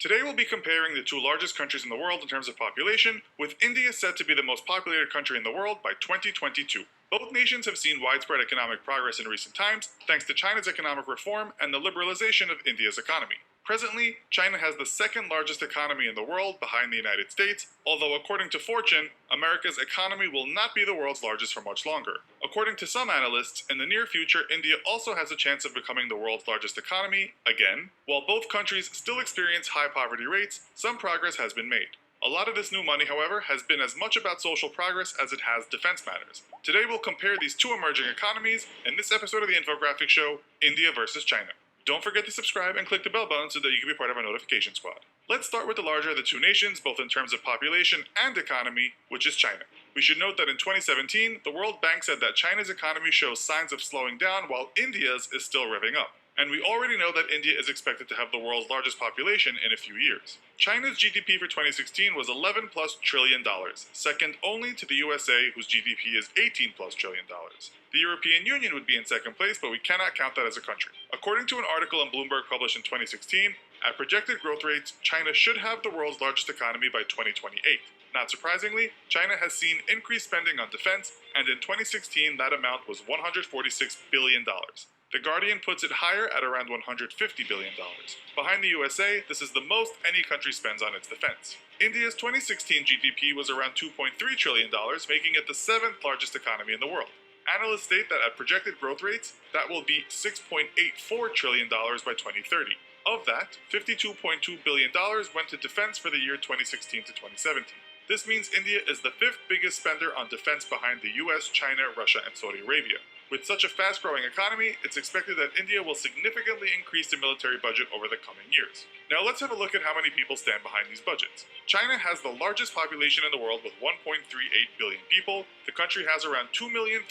Today we'll be comparing the two largest countries in the world in terms of population, with India set to be the most populated country in the world by 2022. Both nations have seen widespread economic progress in recent times, thanks to China's economic reform and the liberalization of India's economy. Presently, China has the second largest economy in the world behind the United States, although according to Fortune, America's economy will not be the world's largest for much longer. According to some analysts, in the near future, India also has a chance of becoming the world's largest economy, again. While both countries still experience high poverty rates, some progress has been made. A lot of this new money, however, has been as much about social progress as it has defense matters. Today we'll compare these two emerging economies in this episode of the Infographics Show, India versus China. Don't forget to subscribe and click the bell button so that you can be part of our notification squad. Let's start with the larger of the two nations, both in terms of population and economy, which is China. We should note that in 2017, the World Bank said that China's economy shows signs of slowing down while India's is still revving up. And we already know that India is expected to have the world's largest population in a few years. China's GDP for 2016 was $11+ trillion, second only to the USA, whose GDP is $18+ trillion. The European Union would be in second place, but we cannot count that as a country. According to an article in Bloomberg published in 2016, at projected growth rates, China should have the world's largest economy by 2028. Not surprisingly, China has seen increased spending on defense, and in 2016 that amount was $146 billion. The Guardian puts it higher at around $150 billion. Behind the USA, this is the most any country spends on its defense. India's 2016 GDP was around $2.3 trillion, making it the seventh largest economy in the world. Analysts state that at projected growth rates, that will be $6.84 trillion by 2030. Of that, $52.2 billion went to defense for the year 2016 to 2017. This means India is the fifth biggest spender on defense behind the US, China, Russia, and Saudi Arabia. With such a fast-growing economy, it's expected that India will significantly increase the military budget over the coming years. Now let's have a look at how many people stand behind these budgets. China has the largest population in the world with 1.38 billion people. The country has around 2,335,000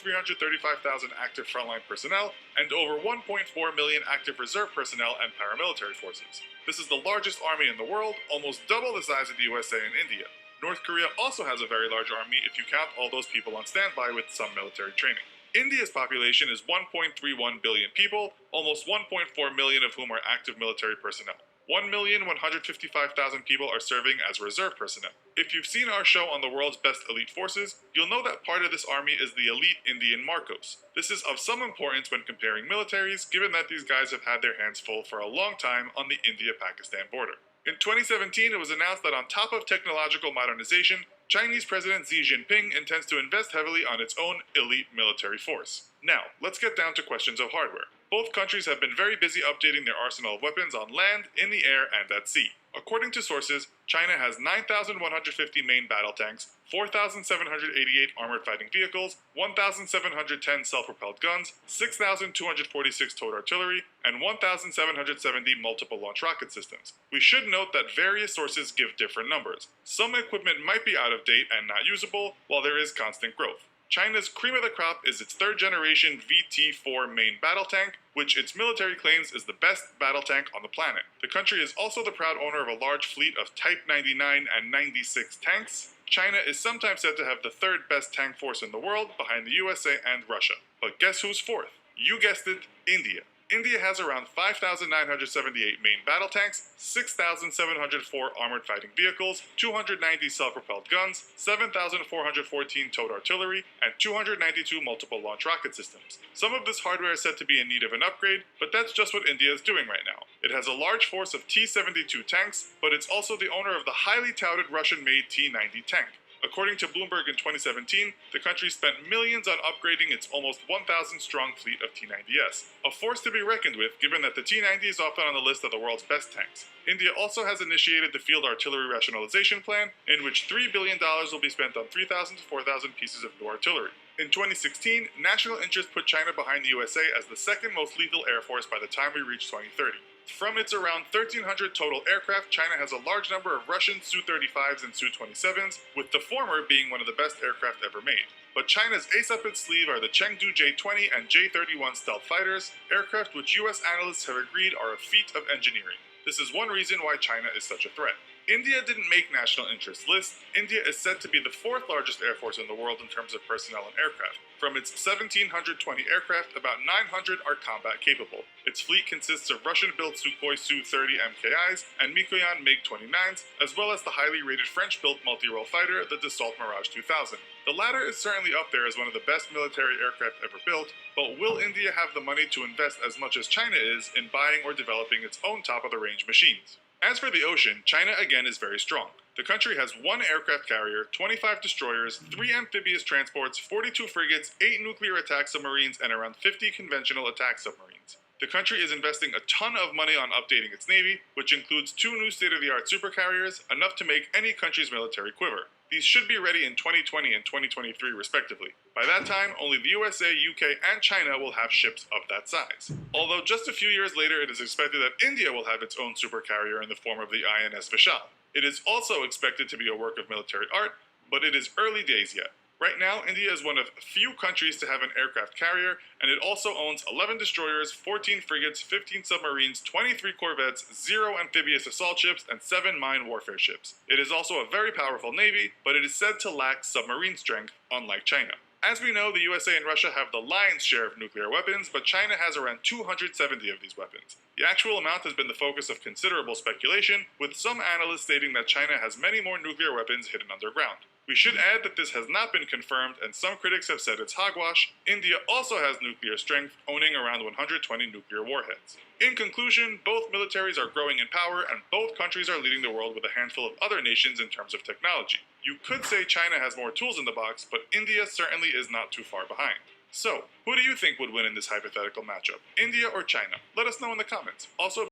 active frontline personnel and over 1.4 million active reserve personnel and paramilitary forces. This is the largest army in the world, almost double the size of the USA and India. North Korea also has a very large army if you count all those people on standby with some military training. India's population is 1.31 billion people, almost 1.4 million of whom are active military personnel. 1,155,000 people are serving as reserve personnel. If you've seen our show on the world's best elite forces, you'll know that part of this army is the elite Indian Marcos. This is of some importance when comparing militaries, given that these guys have had their hands full for a long time on the India-Pakistan border. In 2017, it was announced that on top of technological modernization, Chinese President Xi Jinping intends to invest heavily on its own elite military force. Now, let's get down to questions of hardware. Both countries have been very busy updating their arsenal of weapons on land, in the air, and at sea. According to sources, China has 9,150 main battle tanks, 4,788 armored fighting vehicles, 1,710 self-propelled guns, 6,246 towed artillery, and 1,770 multiple launch rocket systems. We should note that various sources give different numbers. Some equipment might be out of date and not usable, while there is constant growth. China's cream of the crop is its third-generation VT-4 main battle tank, which its military claims is the best battle tank on the planet. The country is also the proud owner of a large fleet of Type 99 and 96 tanks. China is sometimes said to have the third best tank force in the world, behind the USA and Russia. But guess who's fourth? You guessed it, India. India has around 5,978 main battle tanks, 6,704 armored fighting vehicles, 290 self-propelled guns, 7,414 towed artillery, and 292 multiple launch rocket systems. Some of this hardware is said to be in need of an upgrade, but that's just what India is doing right now. It has a large force of T-72 tanks, but it's also the owner of the highly touted Russian-made T-90 tank. According to Bloomberg in 2017, the country spent millions on upgrading its almost 1,000-strong fleet of T-90S, a force to be reckoned with given that the T-90 is often on the list of the world's best tanks. India also has initiated the Field Artillery Rationalization Plan, in which $3 billion will be spent on 3,000 to 4,000 pieces of new artillery. In 2016, national interest put China behind the USA as the second most lethal air force by the time we reach 2030. From its around 1,300 total aircraft, China has a large number of Russian Su-35s and Su-27s, with the former being one of the best aircraft ever made. But China's ace up its sleeve are the Chengdu J-20 and J-31 stealth fighters, aircraft which US analysts have agreed are a feat of engineering. This is one reason why China is such a threat. India didn't make national interest lists. India is said to be the fourth largest air force in the world in terms of personnel and aircraft. From its 1,720 aircraft, about 900 are combat capable. Its fleet consists of Russian-built Sukhoi Su-30 MKIs and Mikoyan MiG-29s, as well as the highly rated French-built multi-role fighter, the Dassault Mirage 2000. The latter is certainly up there as one of the best military aircraft ever built, but will India have the money to invest as much as China is in buying or developing its own top-of-the-range machines? As for the ocean, China again is very strong. The country has 1 aircraft carrier, 25 destroyers, 3 amphibious transports, 42 frigates, 8 nuclear attack submarines, and around 50 conventional attack submarines. The country is investing a ton of money on updating its navy, which includes 2 new state-of-the-art supercarriers, enough to make any country's military quiver. These should be ready in 2020 and 2023 respectively. By that time, only the USA, UK, and China will have ships of that size. Although just a few years later it is expected that India will have its own supercarrier in the form of the INS Vishal. It is also expected to be a work of military art, but it is early days yet. Right now, India is one of few countries to have an aircraft carrier, and it also owns 11 destroyers, 14 frigates, 15 submarines, 23 corvettes, 0 amphibious assault ships, and 7 mine warfare ships. It is also a very powerful navy, but it is said to lack submarine strength, unlike China. As we know, the USA and Russia have the lion's share of nuclear weapons, but China has around 270 of these weapons. The actual amount has been the focus of considerable speculation, with some analysts stating that China has many more nuclear weapons hidden underground. We should add that this has not been confirmed, and some critics have said it's hogwash. India also has nuclear strength, owning around 120 nuclear warheads. In conclusion, both militaries are growing in power, and both countries are leading the world with a handful of other nations in terms of technology. You could say China has more tools in the box, but India certainly is not too far behind. So, who do you think would win in this hypothetical matchup? India or China? Let us know in the comments. Also,